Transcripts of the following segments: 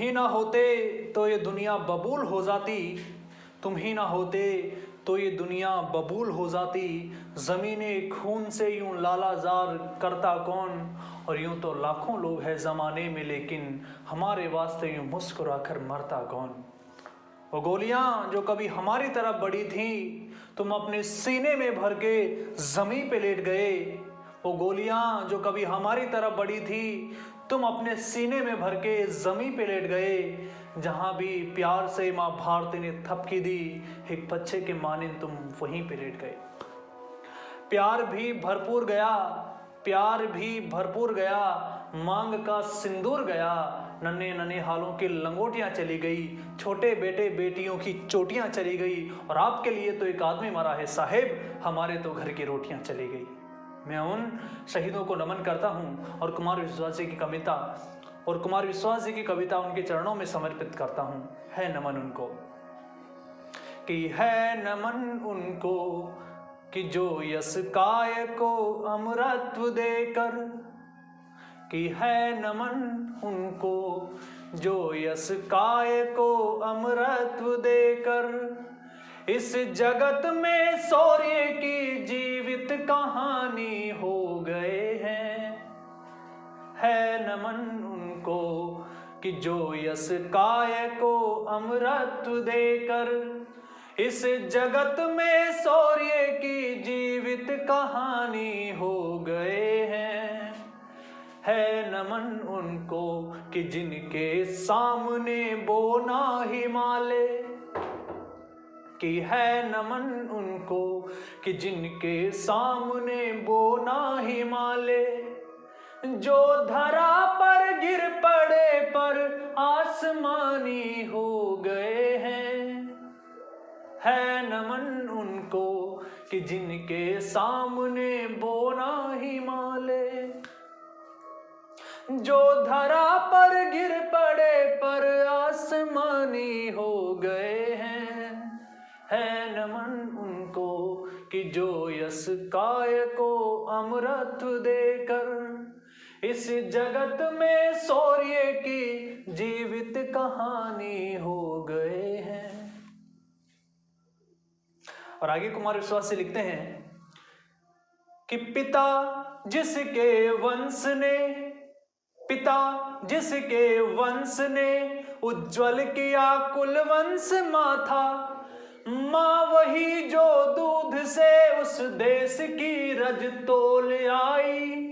ही ना होते तो ये दुनिया बबूल हो जाती, तुम ही ना होते तो ये दुनिया बबूल हो जाती। ज़मीने खून से यूं लालाजार करता कौन, और यूं तो लाखों लोग हैं ज़माने में, लेकिन हमारे वास्ते यूं मुस्कुरा कर मरता कौन। वो गोलियां जो कभी हमारी तरफ बड़ी थी, तुम अपने सीने में भर के जमीन पे लेट गए। वो गोलियां जो कभी हमारी तरफ बड़ी थी, तुम अपने सीने में भर के जमीन पे लेट गए। जहां भी प्यार से माँ भारती ने थपकी दी, एक बच्चे के मानिंद तुम वहीं पे लेट गए। प्यार भी भरपूर गया, प्यार भी भरपूर गया, मांग का सिंदूर गया। नन्हे नन्हे हालों की लंगोटियां चली गई, छोटे बेटे बेटियों की चोटियां चली गई, और आपके लिए तो एक आदमी मरा है साहेब, हमारे तो घर की रोटियां चली गई। मैं उन शहीदों को नमन करता हूं और कुमार विश्वास जी की कविता उनके चरणों में समर्पित करता हूं। है नमन उनको, कि है नमन उनको कि जो यस काय को अमरत्व देकर, कि है नमन उनको जो यस काय को अमरत्व देकर इस जगत में शौर्य की जीवित कहानी हो गए हैं। है नमन उनको कि जो यस काय को अमरत्व देकर इस जगत में शौर्य की जीवित कहानी हो गए हैं। है नमन उनको कि जिनके सामने बोना हिमालय, कि है नमन उनको कि जिनके सामने बोना हिमालय, जो धरा पर गिर पड़े पर आसमानी हो गए हैं। है नमन उनको कि जिनके सामने बोना हिमालय, जो धरा पर गिर पड़े पर आसमानी हो गए हैं। है नमन उनको कि जो यस काय को अमरत्व देकर इस जगत में शौर्य की जीवित कहानी हो गए हैं। और आगे कुमार विश्वास से लिखते हैं कि पिता जिसके वंश ने उज्जवल किया कुल वंश माथा, माँ वही जो दूध से उस देश की रज तोल आई।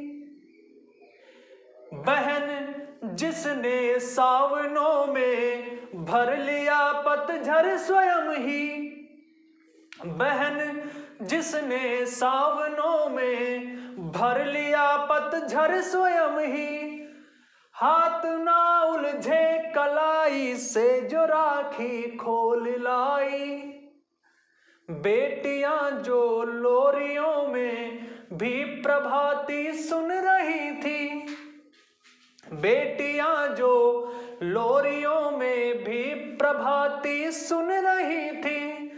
बहन जिसने सावनों में भर लिया पतझर स्वयं ही, बहन जिसने सावनों में भर लिया पतझर स्वयं ही, हाथ ना उलझे कलाई से जो राखी खोल लाई। बेटियां जो लोरियों में भी प्रभाती सुन रही थी, बेटियां जो लोरियों में भी प्रभाती सुन रही थी,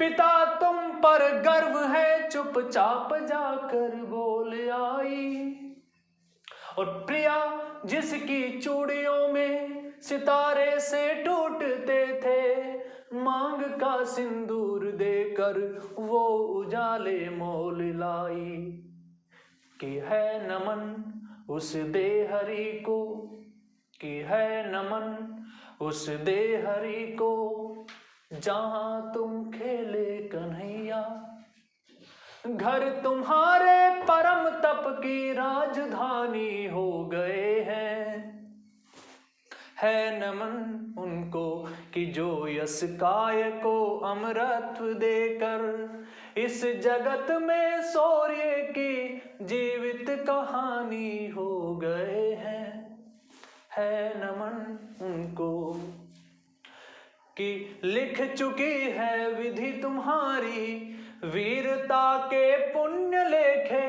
पिता तुम पर गर्व है चुपचाप जाकर बोल आई। और प्रिया जिसकी चूड़ियों में सितारे से टूटते थे, मांग का सिंदूर देकर वो उजाले मोल लाई। कि है नमन उस देहरी को, कि है नमन उस देहरी को जहां तुम खेले कन्हैया, घर तुम्हारे परम तप की राजधानी हो गए हैं। है नमन उनको कि जो यस काय को अमरत्व देकर इस जगत में शौर्य की जीवित कहानी हो गए हैं। है नमन उनको कि लिख चुकी है विधि तुम्हारी वीरता के पुण्य लेखे,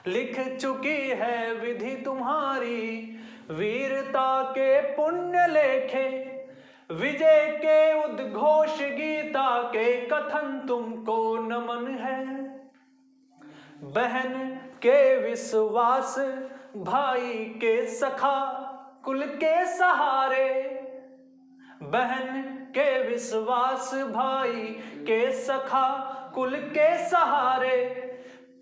लिख चुकी है विधि तुम्हारी वीरता के पुण्य लेखे, विजय के उद्घोष गीता के कथन तुमको नमन है। बहन के विश्वास भाई के सखा कुल के सहारे, बहन के विश्वास भाई के सखा कुल के सहारे,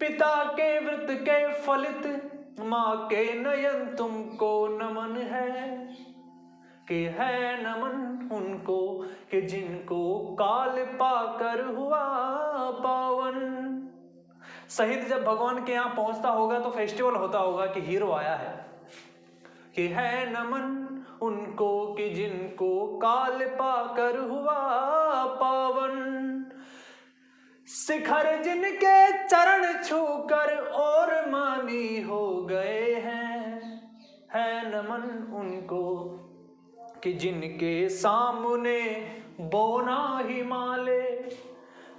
पिता के व्रत के फलित माँ के नयन तुमको नमन है, कि है नमन उनको कि जिनको काल पाकर हुआ पावन। शहीद जब भगवान के यहाँ पहुंचता होगा तो फेस्टिवल होता होगा कि हीरो आया है, कि है नमन उनको कि जिनको काल पाकर हुआ पावन। शिखर जिनके चरण छूकर और मानी हो गए हैं, है नमन उनको कि जिनके सामने बोना हिमालय,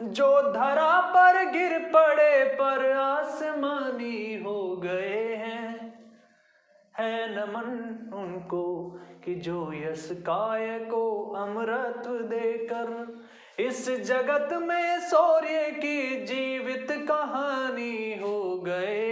जो धरा पर गिर पड़े पर आसमानी हो गए हैं, है नमन उनको कि जो यश काय को अमृत देकर इस जगत में शौर्य की जीवित कहानी हो गए